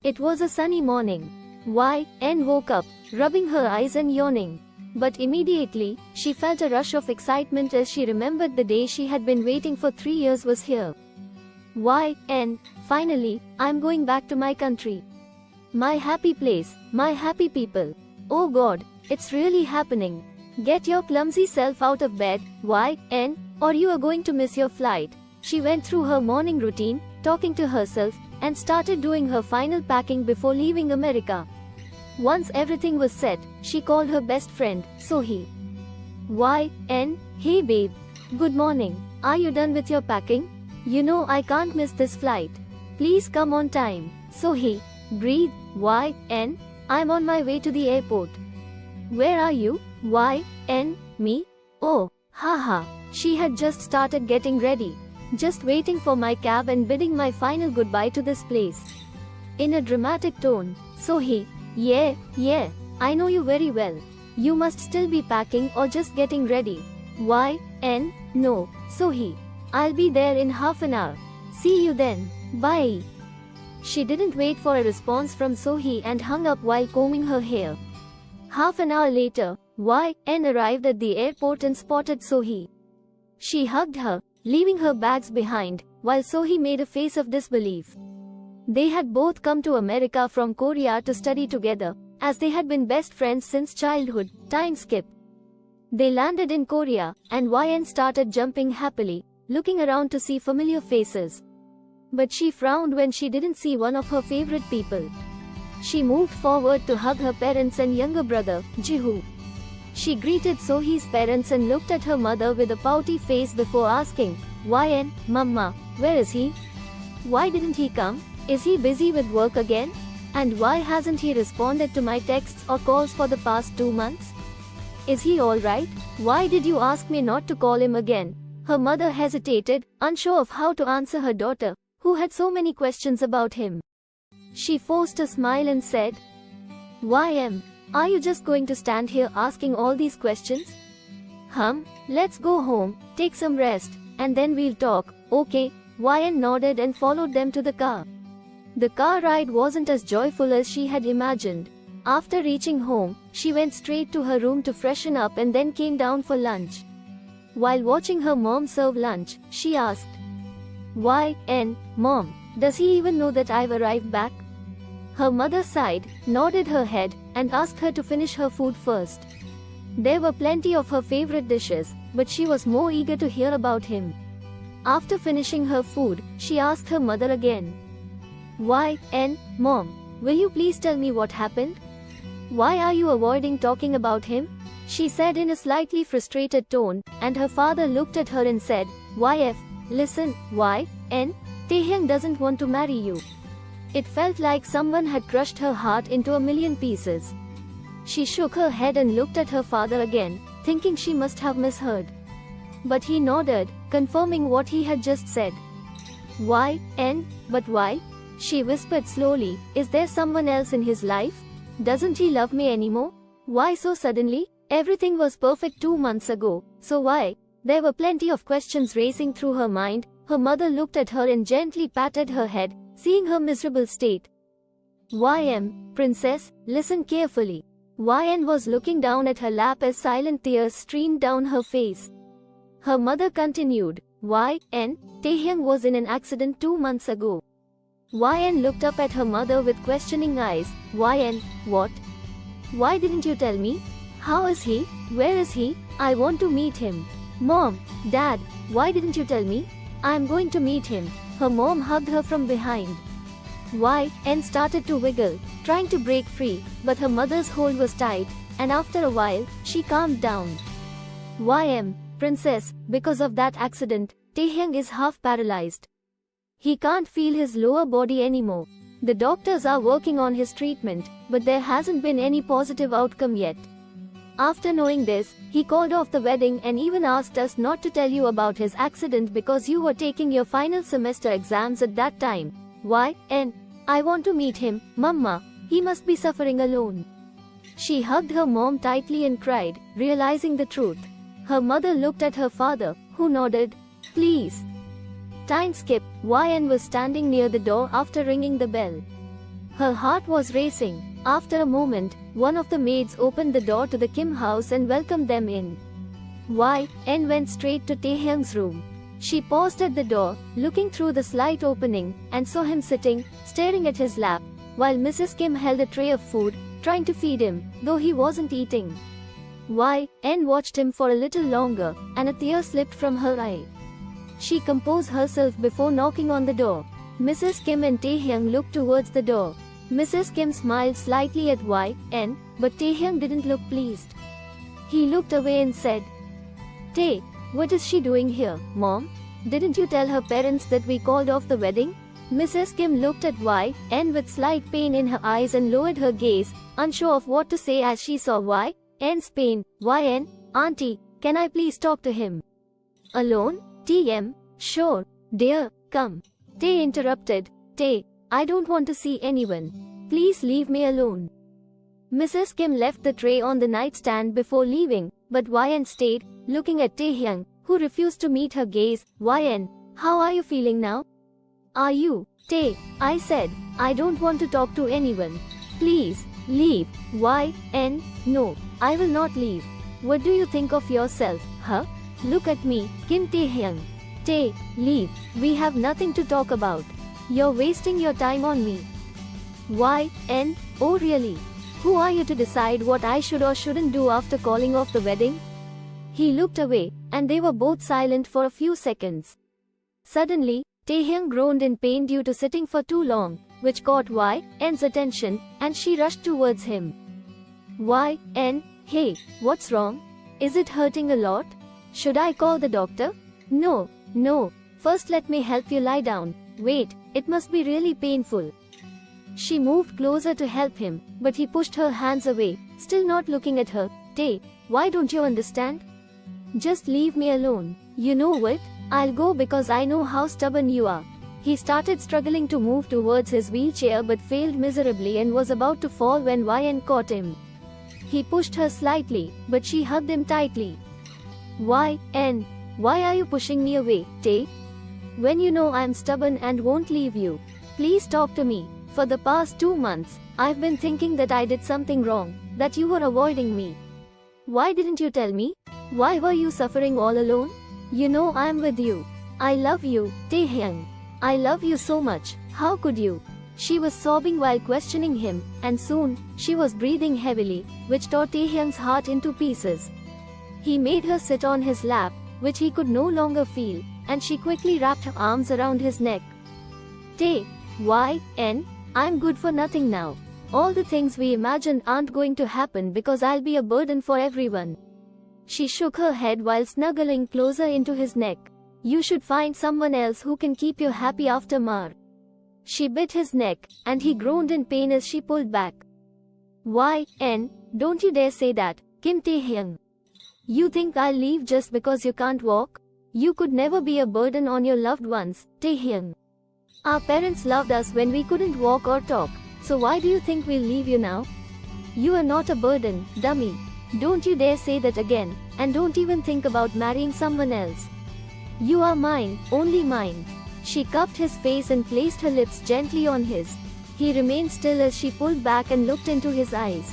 It was a sunny morning. Anne woke up, rubbing her eyes and yawning. But immediately, she felt a rush of excitement as she remembered the day she had been waiting for 3 years was here. Anne, finally, I'm going back to my country. My happy place, my happy people. Oh God, it's really happening. Get your clumsy self out of bed, Anne, or you are going to miss your flight. She went through her morning routine, talking to herself, and started doing her final packing before leaving America. Once everything was set, she called her best friend, Sohi. Anne, hey babe. Good morning. Are you done with your packing? You know I can't miss this flight. Please come on time. Sohi, breathe. Anne, I'm on my way to the airport. Where are you? Anne, me? Oh, haha. She had just started getting ready. Just waiting for my cab and bidding my final goodbye to this place. In a dramatic tone, Sohi, yeah, I know you very well. You must still be packing or just getting ready. Anne, no, Sohi. I'll be there in half an hour. See you then. Bye. She didn't wait for a response from Sohi and hung up while combing her hair. Half an hour later, Anne arrived at the airport and spotted Sohi. She hugged her, leaving her bags behind, while Sohi made a face of disbelief. They had both come to America from Korea to study together, as they had been best friends since childhood. Time skip. They landed in Korea, and Anne started jumping happily, looking around to see familiar faces. But she frowned when she didn't see one of her favorite people. She moved forward to hug her parents and younger brother, Jihu. She greeted Sohi's parents and looked at her mother with a pouty face before asking, Anne, Mama, where is he? Why didn't he come? Is he busy with work again? And why hasn't he responded to my texts or calls for the past 2 months? Is he alright? Why did you ask me not to call him again? Her mother hesitated, unsure of how to answer her daughter, who had so many questions about him. She forced a smile and said, Anne, are you just going to stand here asking all these questions? Let's go home, take some rest, and then we'll talk, okay? Anne nodded and followed them to the car. The car ride wasn't as joyful as she had imagined. After reaching home, she went straight to her room to freshen up and then came down for lunch. While watching her mom serve lunch, she asked, Anne, Mom, does he even know that I've arrived back? Her mother sighed, nodded her head, and asked her to finish her food first. There were plenty of her favorite dishes, but she was more eager to hear about him. After finishing her food, she asked her mother again, Anne, Mom, will you please tell me what happened? Why are you avoiding talking about him? She said in a slightly frustrated tone, and her father looked at her and said, listen, Anne, Taehyung doesn't want to marry you. It felt like someone had crushed her heart into a million pieces. She shook her head and looked at her father again, thinking she must have misheard. But he nodded, confirming what he had just said. Anne, but why? She whispered slowly, is there someone else in his life? Doesn't he love me anymore? Why so suddenly? Everything was perfect 2 months ago, so why? There were plenty of questions racing through her mind. Her mother looked at her and gently patted her head, seeing her miserable state. Princess, listen carefully. Anne was looking down at her lap as silent tears streamed down her face. Her mother continued, Anne, Taehyung was in an accident 2 months ago. Anne looked up at her mother with questioning eyes. Anne, what? Why didn't you tell me? How is he? Where is he? I want to meet him. Mom, Dad, why didn't you tell me? I'm going to meet him. Her mom hugged her from behind. Anne started to wiggle, trying to break free, but her mother's hold was tight, and after a while, she calmed down. Princess, because of that accident, Taehyung is half paralyzed. He can't feel his lower body anymore. The doctors are working on his treatment, but there hasn't been any positive outcome yet. After knowing this, he called off the wedding and even asked us not to tell you about his accident because you were taking your final semester exams at that time. Anne, I want to meet him, Mama. He must be suffering alone. She hugged her mom tightly and cried, realizing the truth. Her mother looked at her father, who nodded, please. Time skip. Anne was standing near the door after ringing the bell. Her heart was racing. After a moment, one of the maids opened the door to the Kim house and welcomed them in. Y.N went straight to Taehyung's room. She paused at the door, looking through the slight opening, and saw him sitting, staring at his lap, while Mrs. Kim held a tray of food, trying to feed him, though he wasn't eating. Y.N watched him for a little longer, and a tear slipped from her eye. She composed herself before knocking on the door. Mrs. Kim and Taehyung looked towards the door. Mrs. Kim smiled slightly at Y.N, but Taehyung didn't look pleased. He looked away and said, "Tae, what is she doing here, Mom? Didn't you tell her parents that we called off the wedding?" Mrs. Kim looked at Y.N with slight pain in her eyes and lowered her gaze, unsure of what to say as she saw Y.N's pain. "Y.N, Auntie, can I please talk to him?" "Alone? T.M. Sure, dear, come." Tae interrupted. "Tae, I don't want to see anyone. Please leave me alone." Mrs. Kim left the tray on the nightstand before leaving, but Y.N stayed, looking at Taehyung, who refused to meet her gaze. "Y.N, how are you feeling now?" "Are you?" "Tae, I said, I don't want to talk to anyone. Please, leave." "Y.N, no, I will not leave. What do you think of yourself, huh? Look at me, Kim Taehyung. Tae, leave, we have nothing to talk about. You're wasting your time on me." "Y.N, oh really? Who are you to decide what I should or shouldn't do after calling off the wedding?" He looked away, and they were both silent for a few seconds. Suddenly, Taehyung groaned in pain due to sitting for too long, which caught Y.N's attention, and she rushed towards him. "Y.N, hey, what's wrong? Is it hurting a lot? Should I call the doctor?" No, first let me help you lie down. Wait, it must be really painful." She moved closer to help him, but he pushed her hands away, still not looking at her. "Tae, why don't you understand? Just leave me alone. You know what? I'll go because I know how stubborn you are." He started struggling to move towards his wheelchair but failed miserably and was about to fall when Y.N caught him. He pushed her slightly, but she hugged him tightly. "Y.N, why are you pushing me away, Tae? When you know I'm stubborn and won't leave you. Please talk to me. For the past 2 months, I've been thinking that I did something wrong, that you were avoiding me. Why didn't you tell me? Why were you suffering all alone? You know I'm with you. I love you, Taehyung. I love you so much, how could you?" She was sobbing while questioning him, and soon, she was breathing heavily, which tore Taehyung's heart into pieces. He made her sit on his lap, which he could no longer feel, and she quickly wrapped her arms around his neck. "Tae, Y.N, I'm good for nothing now. All the things we imagined aren't going to happen because I'll be a burden for everyone." She shook her head while snuggling closer into his neck. "You should find someone else who can keep you happy after Mar." She bit his neck, and he groaned in pain as she pulled back. "Y.N, don't you dare say that, Kim Taehyung. You think I'll leave just because you can't walk? You could never be a burden on your loved ones, Taehyung. Our parents loved us when we couldn't walk or talk, so why do you think we'll leave you now? You are not a burden, dummy. Don't you dare say that again, and don't even think about marrying someone else. You are mine, only mine." She cupped his face and placed her lips gently on his. He remained still as she pulled back and looked into his eyes.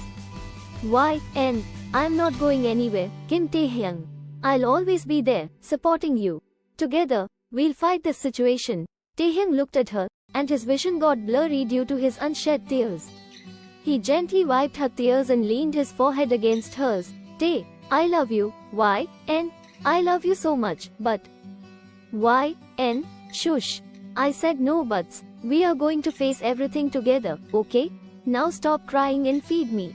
"Y.N, I'm not going anywhere, Kim Taehyung. I'll always be there, supporting you. Together, we'll fight this situation." Taehyung looked at her, and his vision got blurry due to his unshed tears. He gently wiped her tears and leaned his forehead against hers. "Tae, I love you, Y.N. I love you so much, but..." "Y.N, shush. I said no buts. We are going to face everything together, okay? Now stop crying and feed me.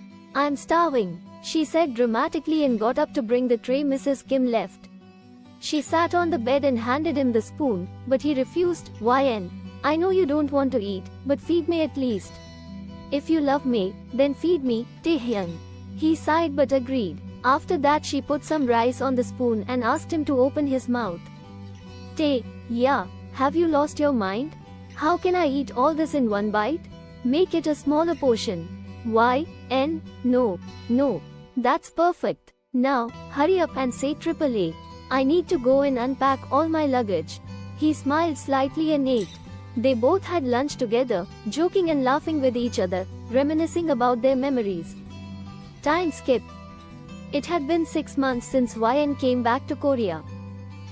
I'm starving," she said dramatically and got up to bring the tray Mrs. Kim left. She sat on the bed and handed him the spoon, but he refused. "Y.N, I know you don't want to eat, but feed me at least. If you love me, then feed me, Taehyung." He sighed but agreed. After that she put some rice on the spoon and asked him to open his mouth. "Tae, yeah, have you lost your mind? How can I eat all this in one bite? Make it a smaller portion." "Y.N, no, that's perfect. Now, hurry up and say AAA. I need to go and unpack all my luggage." He smiled slightly and ate. They both had lunch together, joking and laughing with each other, reminiscing about their memories. Time skip. It had been 6 months since YN came back to Korea.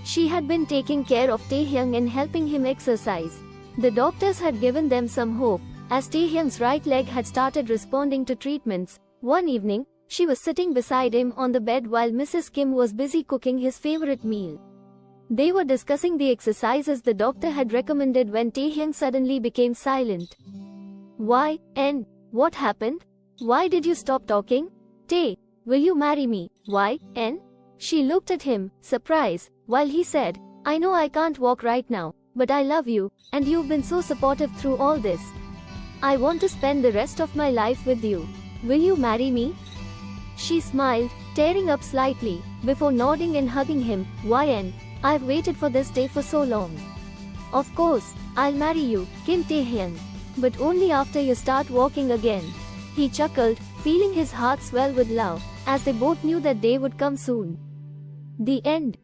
She had been taking care of Taehyung and helping him exercise. The doctors had given them some hope, as Taehyung's right leg had started responding to treatments. One evening, she was sitting beside him on the bed while Mrs. Kim was busy cooking his favorite meal. They were discussing the exercises the doctor had recommended when Taehyung suddenly became silent. YN, what happened? Why did you stop talking? Tae, will you marry me? YN? She looked at him, surprised, while he said, I know I can't walk right now, but I love you, and you've been so supportive through all this. I want to spend the rest of my life with you. Will you marry me? She smiled, tearing up slightly, before nodding and hugging him. YN, I've waited for this day for so long. Of course, I'll marry you, Kim Taehyung. But only after you start walking again. He chuckled, feeling his heart swell with love, as they both knew that day would come soon. The end.